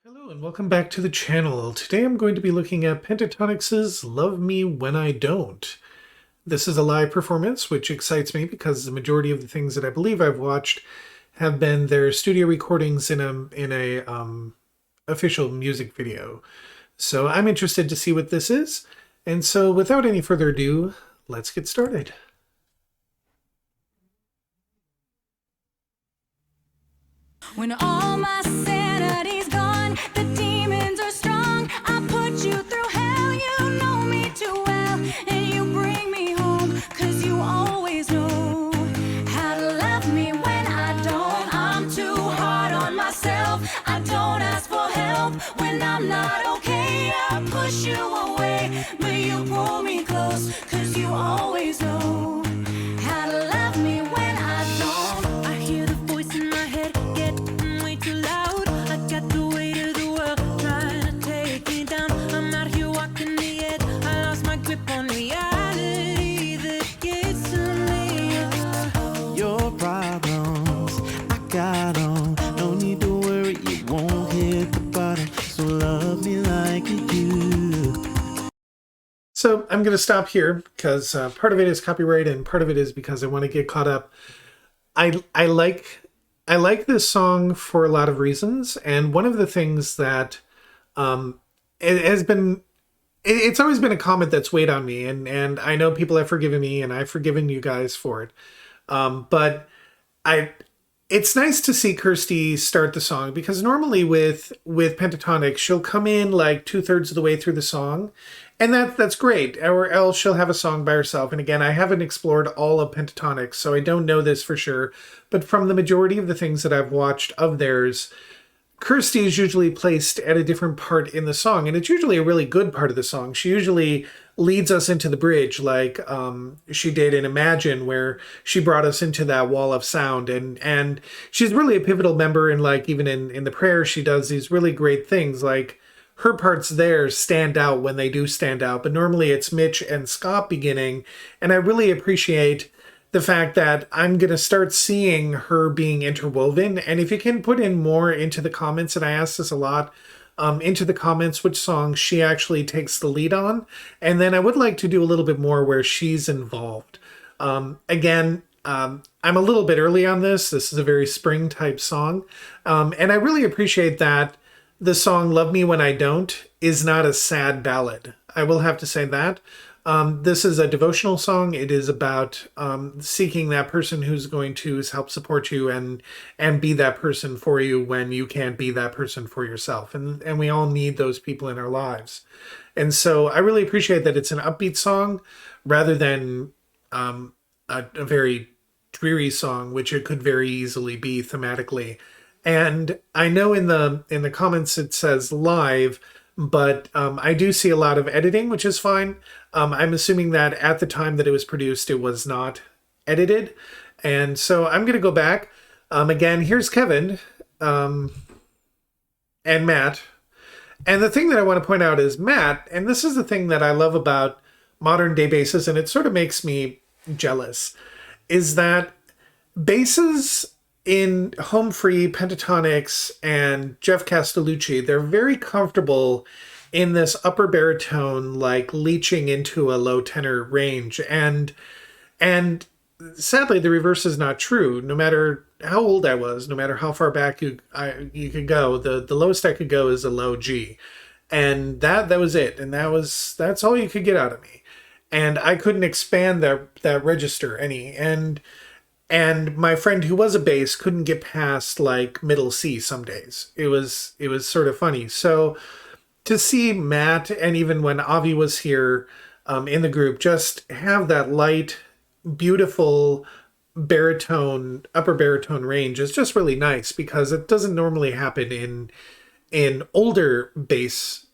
Hello and welcome back to the channel. Today I'm going to be looking at Pentatonix's Love Me When I Don't. This is a live performance, which excites me because the majority of the things that I believe I've watched have been their studio recordings in a official music video. So I'm interested to see what this is. And so without any further ado, let's get started. When all my sanity's gone, the demons are strong. I put you through hell, you know me too well. And you bring me home, cause you always know how to love me when I don't. I'm too hard on myself, I don't ask for help. When I'm not okay, I push you away. But you pull me close, cause you always know how to love me when I don't. I hear the voice in my head getting way too loud. I got the weight of the world trying to take me down. I'm out here walking the edge, I lost my grip on reality that gets to me. Your problems, I got 'em. No need to worry, you won't hit the bottom. So love me like you do. So I'm going to stop here because part of it is copyright and part of it is because I want to get caught up. I like this song for a lot of reasons, and one of the things that it's always been a comment that's weighed on me, and I know people have forgiven me, and I've forgiven you guys for it. But it's nice to see Kirsty start the song, because normally with Pentatonix, she'll come in like 2/3 of the way through the song, and that's great. Or else she'll have a song by herself. And again, I haven't explored all of Pentatonix, so I don't know this for sure. But from the majority of the things that I've watched of theirs, Kirsty is usually placed at a different part in the song, and it's usually a really good part of the song. She usually leads us into the bridge, like she did in Imagine, where she brought us into that wall of sound, and she's really a pivotal member. And like even in the prayer, she does these really great things. Like her parts there stand out when they do stand out, but normally it's Mitch and Scott beginning, and I really appreciate the fact that I'm going to start seeing her being interwoven. And if you can put in more into the comments, and I ask this a lot, into the comments, which song she actually takes the lead on. And then I would like to do a little bit more where she's involved. Again, I'm a little bit early on this. This is a very spring type song. And I really appreciate that the song Love Me When I Don't is not a sad ballad. I will have to say that. This is a devotional song. It is about seeking that person who's going to help support you and be that person for you when you can't be that person for yourself. And we all need those people in our lives. And so I really appreciate that it's an upbeat song rather than a very dreary song, which it could very easily be thematically. And I know in the comments it says live, but I do see a lot of editing, which is fine. I'm assuming that at the time that it was produced, it was not edited. And so I'm going to go back. Again, here's Kevin and Matt. And the thing that I want to point out is Matt, and this is the thing that I love about modern day basses, and it sort of makes me jealous, is that basses in Home Free, Pentatonix, and Jeff Castellucci, they're very comfortable in this upper baritone, like leaching into a low tenor range. And sadly, the reverse is not true. No matter how old I was, no matter how far back you could go, the lowest I could go is a low G. And that was it. And that's all you could get out of me. And I couldn't expand that register any. And my friend who was a bass couldn't get past like middle C some days. It was sort of funny. So to see Matt, and even when Avi was here in the group, just have that light, beautiful baritone, upper baritone range is just really nice, because it doesn't normally happen in older bass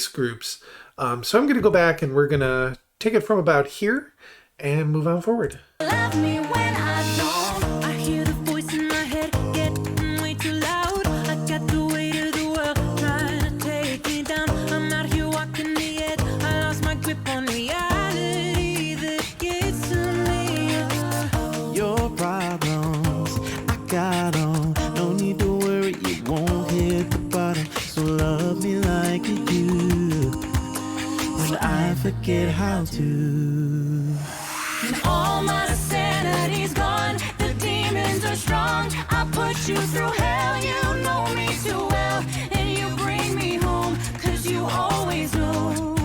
groups. So I'm going to go back and we're going to take it from about here and move on forward. Love me when I don't. I hear the voice in my head getting way too loud. I got the weight of the world trying to take me down. I'm out here walking the edge, I lost my grip on reality that gets to me. how to. When all my sanity's gone, the demons are strong. I put you through hell, you know me too well. And you bring me home, cause you always know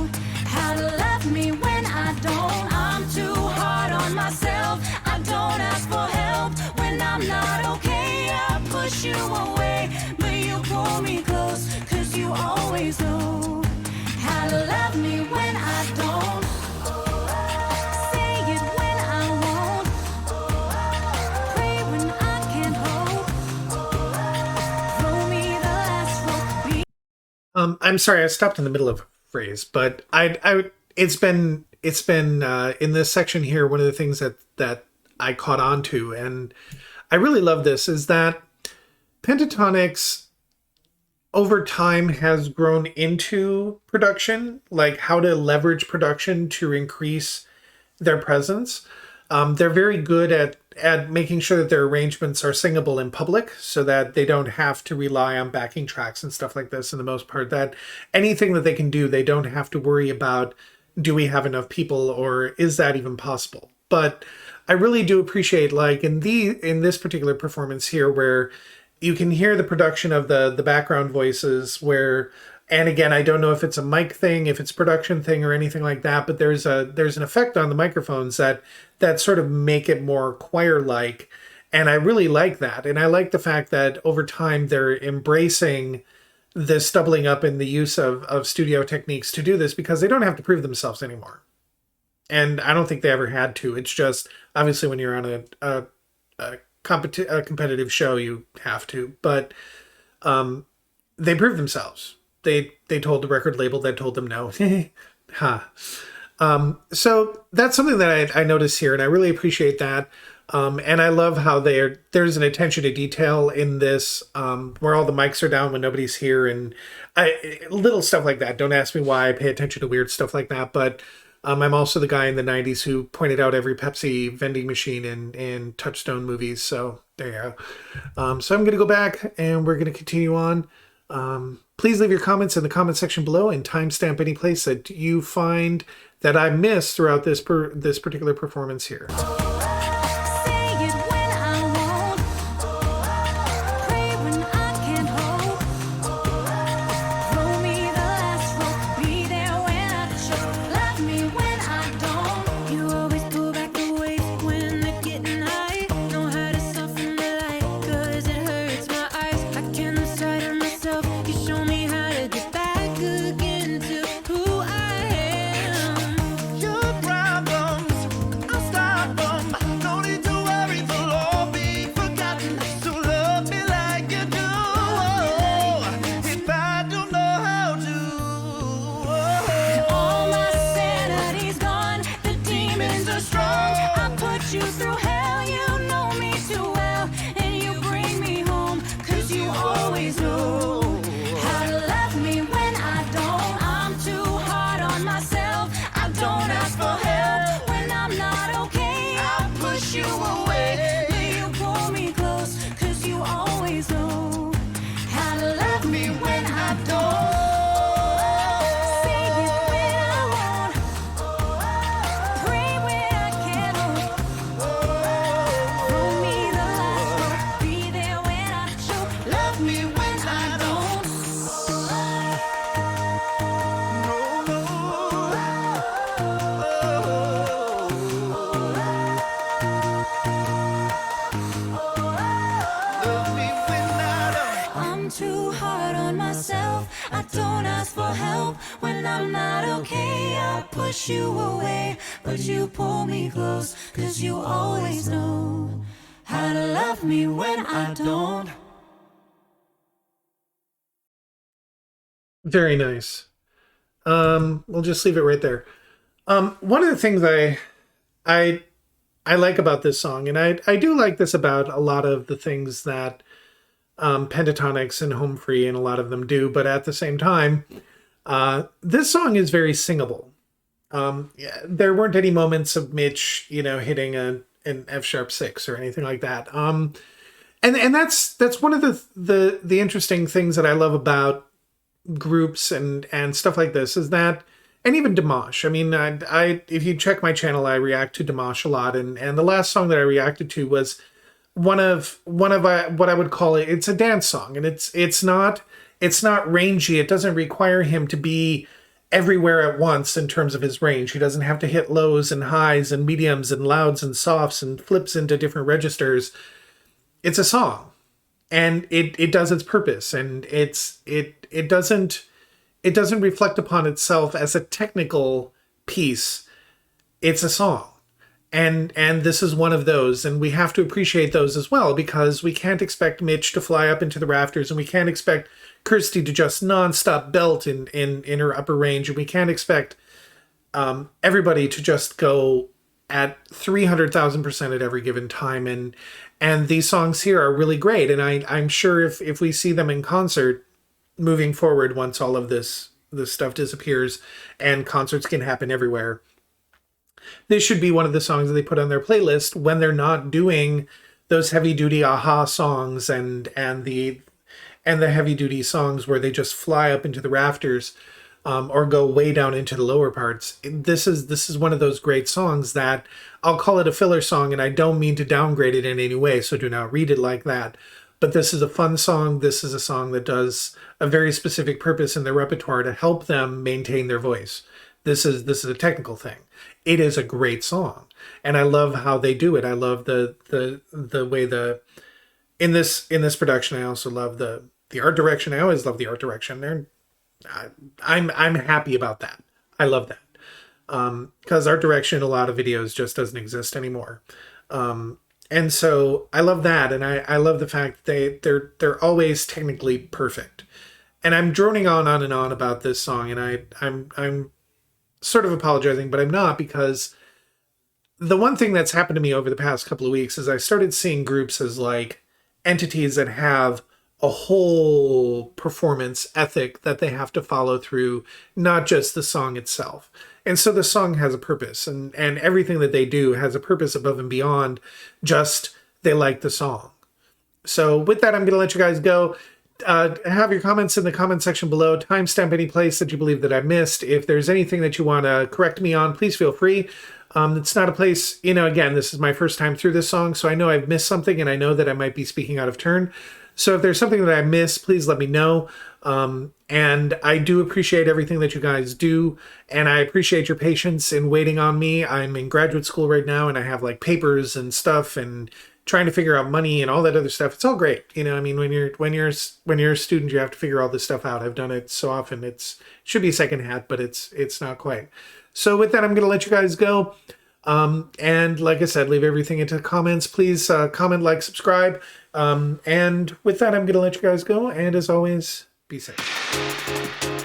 how to love me when I don't. I'm too hard on myself, I don't ask for help. When I'm not okay, I push you away. But you pull me close, cause you always know how to love me when I don't. Say it when I won't. Pray when I can't hope. Throw me the last rope. I'm sorry, I stopped in the middle of a phrase, but it's been in this section here, one of the things that I caught on to, and I really love this, is that Pentatonix over time has grown into production, like how to leverage production to increase their presence. They're very good at making sure that their arrangements are singable in public so that they don't have to rely on backing tracks and stuff like this. In the most part, that anything that they can do, they don't have to worry about, do we have enough people or is that even possible? But I really do appreciate, like in this particular performance here, where you can hear the production of the background voices where, and again, I don't know if it's a mic thing, if it's a production thing or anything like that, but there's an effect on the microphones that sort of make it more choir-like. And I really like that. And I like the fact that over time they're embracing this doubling up in the use of studio techniques to do this, because they don't have to prove themselves anymore. And I don't think they ever had to. It's just, obviously when you're on a competitive show, you have to. But they proved themselves. They told the record label that told them no. Ha. So that's something that I noticed here, and I really appreciate that. And I love how there's an attention to detail in this, where all the mics are down when nobody's here, and little stuff like that. Don't ask me why I pay attention to weird stuff like that, but I'm also the guy in the 90s who pointed out every Pepsi vending machine in Touchstone movies, so there you go. So I'm going to go back, and we're going to continue on. Please leave your comments in the comment section below and timestamp any place that you find that I missed throughout this particular performance here. Say it when I won't. Pray when I can't hope. Throw me the last rope. Be there when I choke. Love me when I don't. You always pull back the waves when they're getting high. Know how to soften the light, 'cause it hurts my eyes. I can't lose sight of myself. You show me how to get back again to who I am. Your problems, I'll stop them. No need to worry, they'll all be forgotten. So love me like you do. If I don't know how to. All my sanity's gone. The demons are strong. I put you through hell. You know me too well. And you bring me home. 'Cause you always know how to love me when I don't. I'm too hard on myself. I don't ask for help. When I'm not okay, I push you away. But you pull me close. 'Cause you always know how to love me when I don't. Say it when I won't. Pray when I can't hope. Throw me the last rope. Be there when I choke. Love me when I don't. Love me when I don't. I'm too hard on myself. I don't ask for help. When I'm not okay, I push you away. But you pull me close. 'Cause you always know how to love me when I don't. Very nice. We'll just leave it right there. One of the things I like about this song, and I do like this about a lot of the things that Pentatonix and Home Free and a lot of them do, but at the same time, this song is very singable. Yeah, there weren't any moments of Mitch, hitting an F sharp 6 or anything like that. And that's one of the interesting things that I love about groups and stuff like this, is that and even Dimash. I mean, I if you check my channel, I react to Dimash a lot, and the last song that I reacted to was one of what I would call it. It's a dance song, and it's not rangy. It doesn't require him to be everywhere at once in terms of his range. He doesn't have to hit lows and highs and mediums and louds and softs and flips into different registers. It's a song, and it does its purpose, and it doesn't reflect upon itself as a technical piece. It's a song. And this is one of those, and we have to appreciate those as well, because we can't expect Mitch to fly up into the rafters, and we can't expect Kirsty to just nonstop belt in her upper range, and we can't expect everybody to just go at 300,000% at every given time. And these songs here are really great, and I'm sure if we see them in concert moving forward, once all of this stuff disappears and concerts can happen everywhere, this should be one of the songs that they put on their playlist when they're not doing those heavy duty aha songs and the heavy duty songs where they just fly up into the rafters, or go way down into the lower parts. This is one of those great songs that I'll call it a filler song, and I don't mean to downgrade it in any way, so do not read it like that. But this is a fun song. This is a song that does a very specific purpose in their repertoire to help them maintain their voice. This is a technical thing. It is a great song, and I love how they do it. I love the way in this production. I also love the art direction. I always love the art direction. I'm happy about that. I love that, because art direction in a lot of videos just doesn't exist anymore. And so I love that, and I love the fact that they're always technically perfect. And I'm droning on and on about this song, and I'm sort of apologizing, but I'm not, because the one thing that's happened to me over the past couple of weeks is I started seeing groups as like entities that have a whole performance ethic that they have to follow through, not just the song itself. And so the song has a purpose, and everything that they do has a purpose above and beyond just they like the song. So with that, I'm going to let you guys go. Have your comments in the comment section below. Timestamp any place that you believe that I missed. If there's anything that you want to correct me on, please feel free. It's not a place, again, this is my first time through this song, so I know I've missed something, and I know that I might be speaking out of turn. So if there's something that I missed, please let me know. And I do appreciate everything that you guys do, and I appreciate your patience in waiting on me. I'm in graduate school right now, and I have like papers and stuff, and trying to figure out money and all that other stuff. It's all great. I mean, when you're a student, you have to figure all this stuff out. I've done it so often. It should be second hat, but it's not quite. So with that, I'm going to let you guys go. And like I said, leave everything into the comments. Please comment, like, subscribe. And with that, I'm going to let you guys go. And as always, be safe.